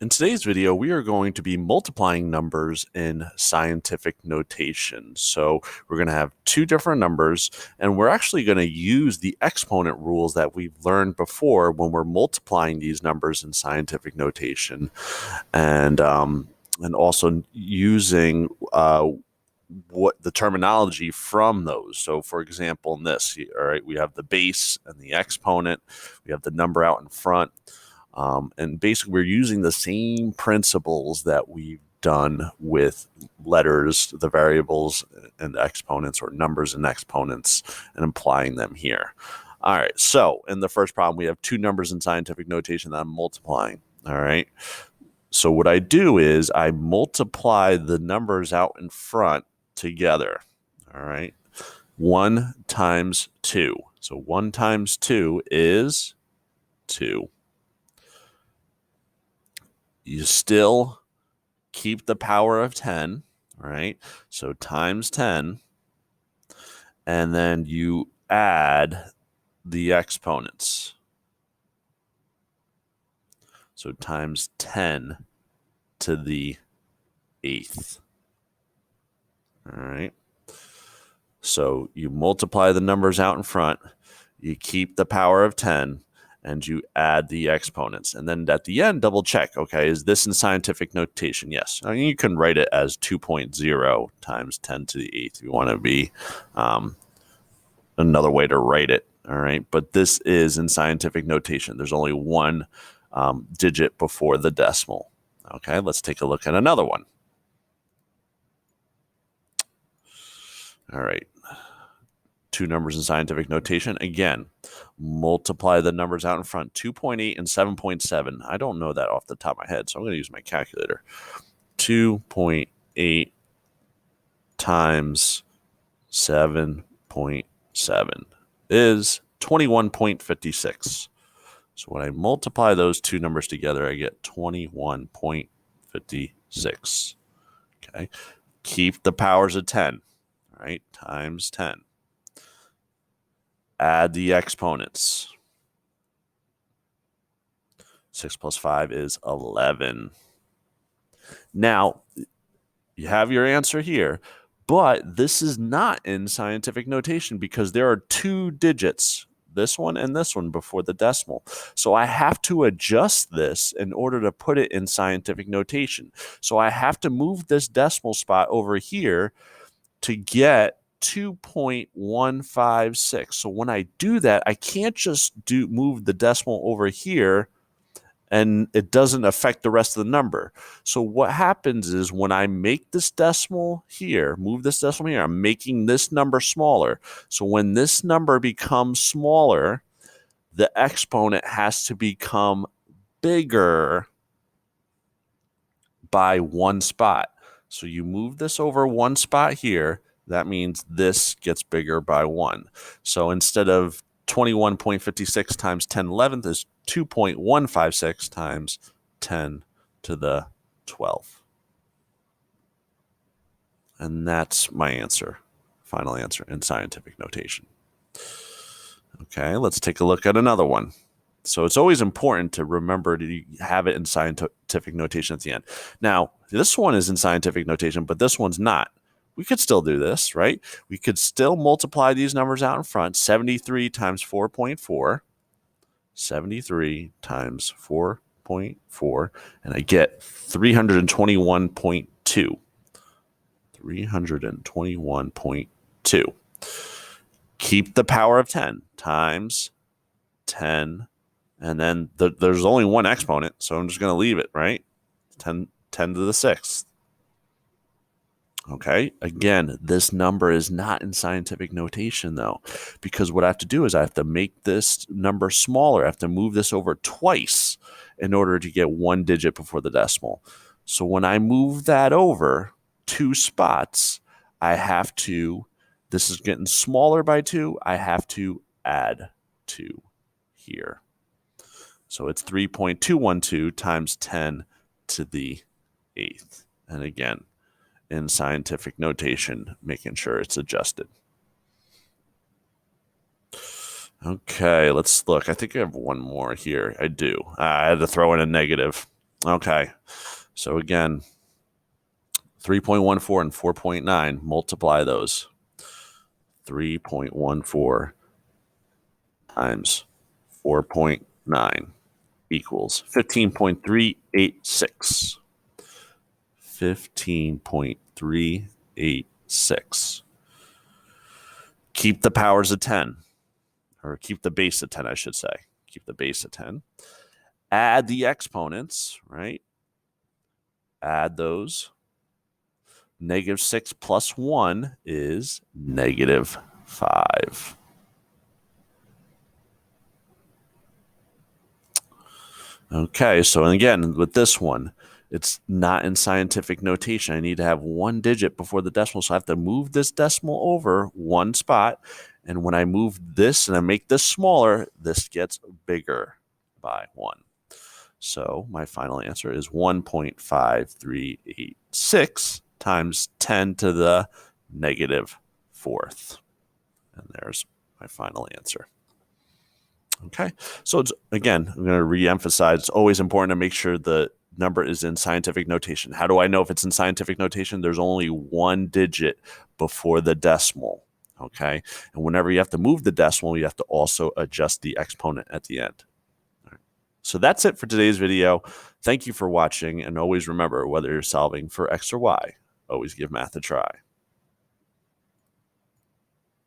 In today's video, we are going to be multiplying numbers in scientific notation. So we're going to have two different numbers, and we're actually going to use the exponent rules that we've learned before when we're multiplying these numbers in scientific notation, and also using what the terminology from those. So for example, in this, all right, we have the base and the exponent, we have the number out in front. And basically, we're using the same principles that we've done with letters, the variables and exponents, or numbers and exponents, and applying them here. All right, so in the first problem, we have two numbers in scientific notation that I'm multiplying. All right, so what I do is I multiply the numbers out in front together. All right, 1 times 2. So 1 times 2 is 2. You still keep the power of 10, right? So times 10, and then you add the exponents. So times 10 to the 8th. All right. So you multiply the numbers out in front, you keep the power of 10, and you add the exponents. And then at the end, double check, okay, is this in scientific notation? Yes. I mean, you can write it as 2.0 times 10 to the 8th if you want to be another way to write it, all right? But this is in scientific notation. There's only one digit before the decimal. Okay, let's take a look at another one. All right. Two numbers in scientific notation. Again, multiply the numbers out in front, 2.8 and 7.7. I don't know that off the top of my head, so I'm going to use my calculator. 2.8 times 7.7 is 21.56. So when I multiply those two numbers together, I get 21.56. Okay. Keep the powers of 10, right? Times 10. Add the exponents. 6 plus 5 is 11. Now, you have your answer here, but this is not in scientific notation because there are two digits, this one and this one, before the decimal. So I have to adjust this in order to put it in scientific notation. So I have to move this decimal spot over here to get 2.156. So when I do that, I can't just move the decimal over here and it doesn't affect the rest of the number. So what happens is when I make this decimal here, move this decimal here, I'm making this number smaller. So when this number becomes smaller, the exponent has to become bigger by one spot. So you move this over one spot here, that means this gets bigger by 1. So instead of 21.56 times 10 11th is 2.156 times 10 to the 12th. And that's my answer, final answer in scientific notation. Okay, let's take a look at another one. So it's always important to remember to have it in scientific notation at the end. Now, this one is in scientific notation, but this one's not. We could still do this, right? We could still multiply these numbers out in front. 73 times 4.4. 73 times 4.4. And I get 321.2. 321.2. Keep the power of 10 times 10. And then there's only one exponent, so I'm just going to leave it, right? 10 to the 6th. Okay, again, this number is not in scientific notation, though, because what I have to do is I have to make this number smaller. I have to move this over twice in order to get one digit before the decimal. So when I move that over 2 spots, I have to, this is getting smaller by 2, I have to add 2 here. So it's 3.212 times 10 to the 8th. And again, in scientific notation, making sure it's adjusted. Okay, let's look. I think I have one more here. I do. I had to throw in a negative. Okay. So again, 3.14 and 4.9, multiply those. 3.14 times 4.9 equals 15.386. 15.386. Keep the powers of 10, or keep the base of 10, I should say. Keep the base of 10. Add the exponents, right? Add those. -6 plus 1 is -5. Okay, so again, with this one, it's not in scientific notation. I need to have one digit before the decimal, so I have to move this decimal over one spot. And when I move this and I make this smaller, this gets bigger by 1. So my final answer is 1.5386 times 10 to the -4th. And there's my final answer. Okay. So it's, again, I'm going to re-emphasize, it's always important to make sure the number is in scientific notation. How do I know if it's in scientific notation? There's only one digit before the decimal. Okay. And whenever you have to move the decimal, you have to also adjust the exponent at the end. So that's it for today's video. Thank you for watching. And always remember, whether you're solving for X or Y, always give math a try.